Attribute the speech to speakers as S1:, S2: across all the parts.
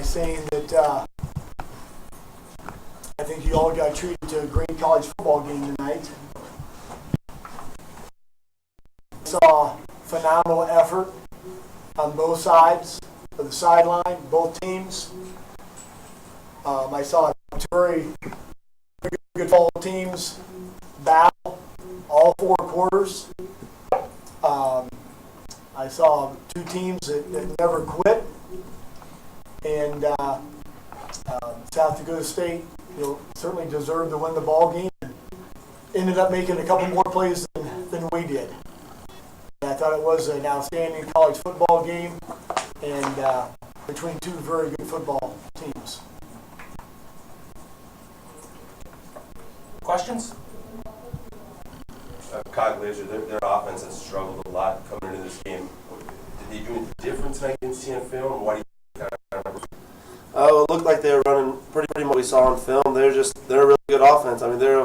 S1: saying that I think you all got treated to a great college football game tonight. Saw phenomenal effort on both sides of the sideline, both teams. I saw two very good football teams battle all 4 quarters. I saw 2 teams that never quit, and South Dakota State, certainly deserved to win the ball game. And ended up making a couple more plays than we did. And I thought it was an outstanding college football game, and between 2 very good football teams.
S2: Questions?
S3: Kyle Glazer, their offense has struggled a lot coming into this game. Did they do anything different tonight in seeing film? Why do you kind of remember?
S4: It looked like they were running pretty much what we saw on film. They're a really good offense. I mean, they got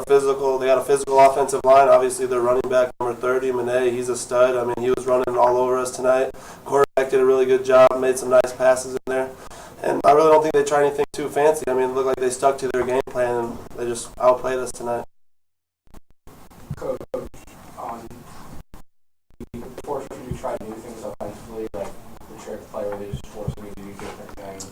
S4: a physical offensive line. Obviously, their running back, number 30, Monet, he's a stud. I mean, he was running all over us tonight. Quarterback did a really good job, made some nice passes in there. And I really don't think they tried anything too fancy. I mean, it looked like they stuck to their game plan, and they just outplayed us tonight.
S2: Coach, forced you to try new things offensively, like the trick play where they just forced me to do different things?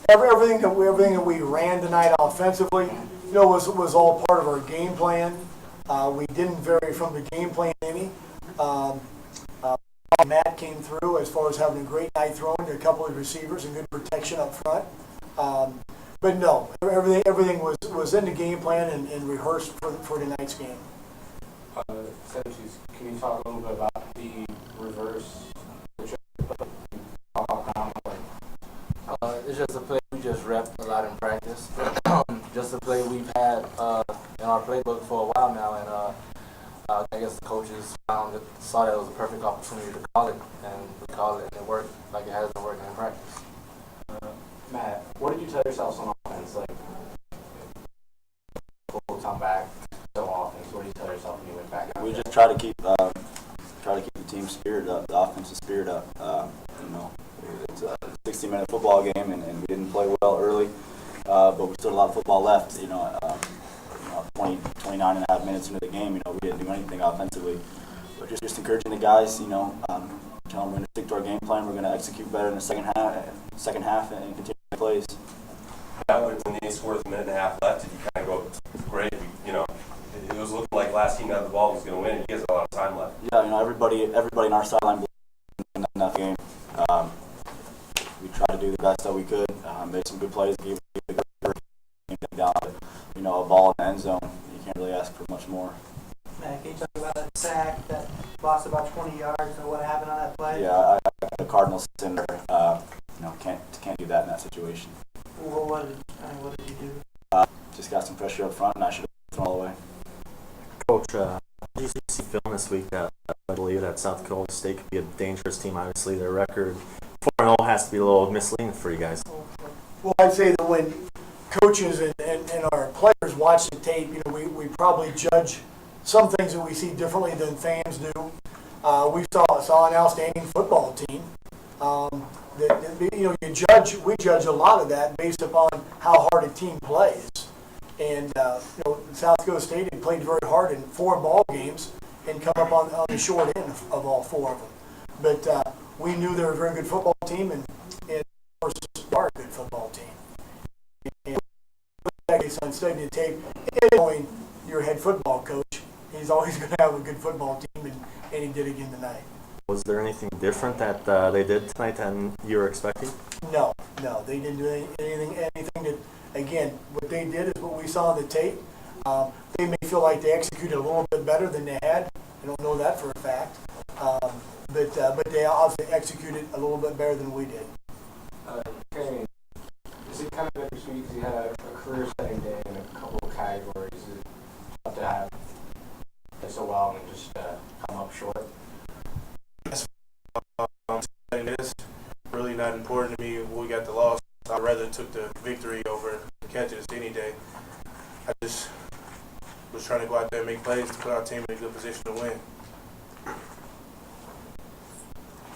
S1: Everything that we ran tonight offensively, was all part of our game plan. We didn't vary from the game plan any. Matt came through as far as having a great night throwing to a couple of receivers and good protection up front. But no, everything was in the game plan and rehearsed for tonight's game.
S2: Can you talk a little bit about the reverse?
S5: It's just a play we just repped a lot in practice. Just a play we've had in our playbook for a while now, and I guess the coaches saw that it was a perfect opportunity to call it, and we called it, and it worked like it has been working in practice.
S2: Matt, what did you tell yourselves on offense? Like, we'll come back so often. So what did you tell yourself when you went back?
S6: We just try to keep the team spirit up, the offensive spirit up. It's a 60-minute football game, and we didn't play well early, but we still had a lot of football left. 29 and a half minutes into the game, we didn't do anything offensively. But just encouraging the guys, telling them we're going to stick to our game plan. We're going to execute better in the second half, and continue to plays.
S3: When they scored with a minute and a half left, did you kind of go, great, it was looking like last team that had the ball was going to win, and you guys had a lot of time left.
S6: Yeah, everybody in our sideline in that game. We tried to do the best that we could, made some good plays, gave the down, a ball in the end zone. You can't really ask for much more.
S7: Matt, can you talk about that sack that lost about 20 yards and what happened on that play?
S6: Yeah, the Cardinals in there, can't do that in that situation.
S7: Well, what did you do?
S6: Just got some pressure up front, and I should have thrown all the way.
S8: Coach, did you see film this week that I believe that South Dakota State could be a dangerous team? Obviously, their record 4-0 has to be a little misleading for you guys.
S1: Well, I'd say that when coaches and our players watch the tape, we probably judge some things that we see differently than fans do. We saw an outstanding football team. We judge a lot of that based upon how hard a team plays. And South Dakota State had played very hard in 4 ball games and come up on the short end of all 4 of them. But we knew they were a very good football team, and of course, they are a good football team. And based on studying the tape, and knowing your head football coach, he's always going to have a good football team, and he did again tonight.
S8: Was there anything different that they did tonight than you were expecting?
S1: No, they didn't do anything that, again, what they did is what we saw on the tape. They may feel like they executed a little bit better than they had. I don't know that for a fact. But they obviously executed a little bit better than we did.
S2: Kenny, is it kind of bittersweet because you had a career-setting day in a couple of categories? Is it tough to have it so well and just come up short?
S9: It is really not important to me. We got the loss. I'd rather took the victory over catching us any day. I just was trying to go out there and make plays to put our team in a good position to win.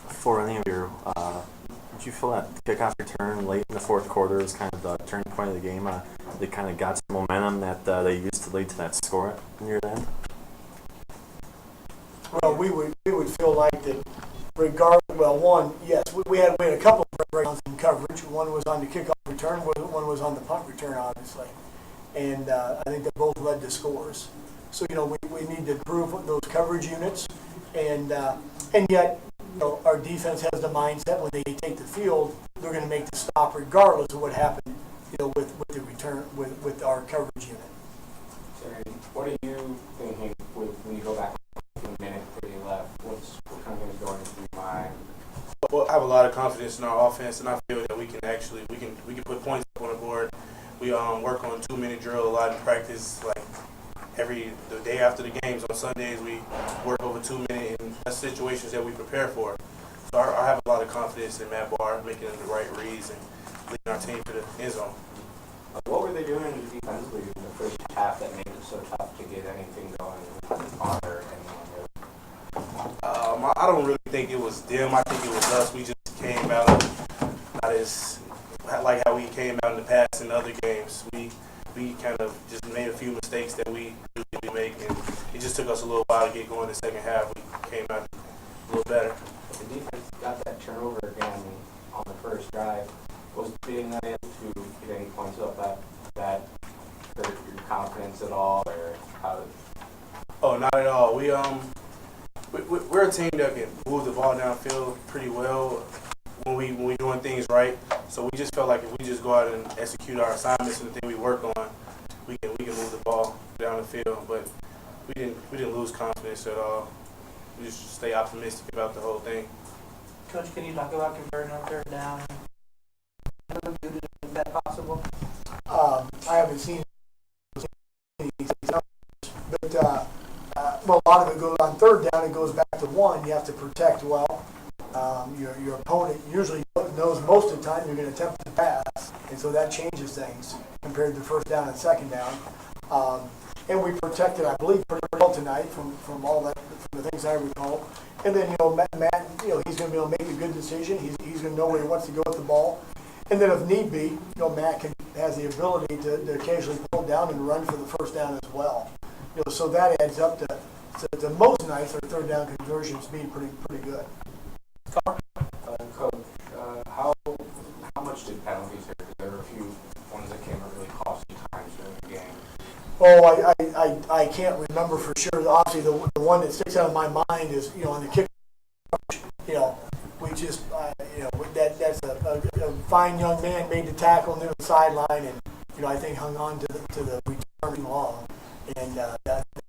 S8: For any of your Did you feel that kickoff return late in the fourth quarter was kind of the turning point of the game? They kind of got some momentum that they used to lead to that score near the end?
S1: Well, we would feel like that regardless, well, one, yes, we had a couple of breakdowns in coverage. One was on the kickoff return, one was on the punt return, obviously. And I think they both led to scores. So, we need to improve those coverage units. And yet, our defense has the mindset when they take the field, they're going to make the stop regardless of what happened, with the return, with our coverage unit.
S2: So, what are you thinking when you go back to a minute 30 left? What kind of things going into your mind?
S9: Well, I have a lot of confidence in our offense, and I feel that we can put points up on the board. We work on 2-minute drill a lot in practice, like the day after the games on Sundays. We work over 2 minute, and that's situations that we prepare for. So I have a lot of confidence in Matt Barr making the right reads and leading our team to the end zone.
S2: What were they doing defensively in the first half that made it so tough to get anything going on or anyone there?
S9: I don't really think it was them. I think it was us. We just came out not as like how we came out in the past in other games. We kind of just made a few mistakes that we usually make, and it just took us a little while to get going in the second half. We came out a little better.
S2: The defense got that turnover again on the first drive. Was being unable to get any points up that hurt your confidence at all, or how?
S9: Oh, not at all. We're a team that can move the ball downfield pretty well when we doing things right. So we just felt like if we just go out and execute our assignments and the thing we work on, we can move the ball down the field. But we didn't lose confidence at all. We just stay optimistic about the whole thing.
S7: Coach, can you talk about converting on third down? Is that possible?
S1: I haven't seen anything, but well, a lot of it goes on third down. It goes back to one. You have to protect well. Your opponent usually knows most of the time you're going to attempt to pass, and so that changes things compared to first down and second down. And we protected, I believe, pretty well tonight from all that, from the things I recall. And then Matt, he's going to be able to make a good decision. He's going to know where he wants to go with the ball. And then if need be, Matt has the ability to occasionally pull down and run for the first down as well. So that adds up to most nights our third down conversions being pretty good.
S2: Coach, how much did penalties hurt? Because there were a few ones that came at really costly times during the game.
S1: Oh, I can't remember for sure. Obviously, the one that sticks out of my mind is on the kick. We just that's a fine young man made the tackle near the sideline, and I think hung on to the return long, and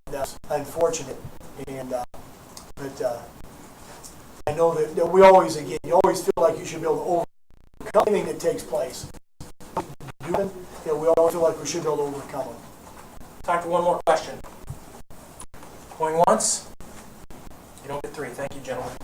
S1: that's unfortunate. And but I know that we always you always feel like you should be able to overcome anything that takes place. We always feel like we should be able to overcome them.
S10: Time for one more question. Going once? You don't get three. Thank you, gentlemen.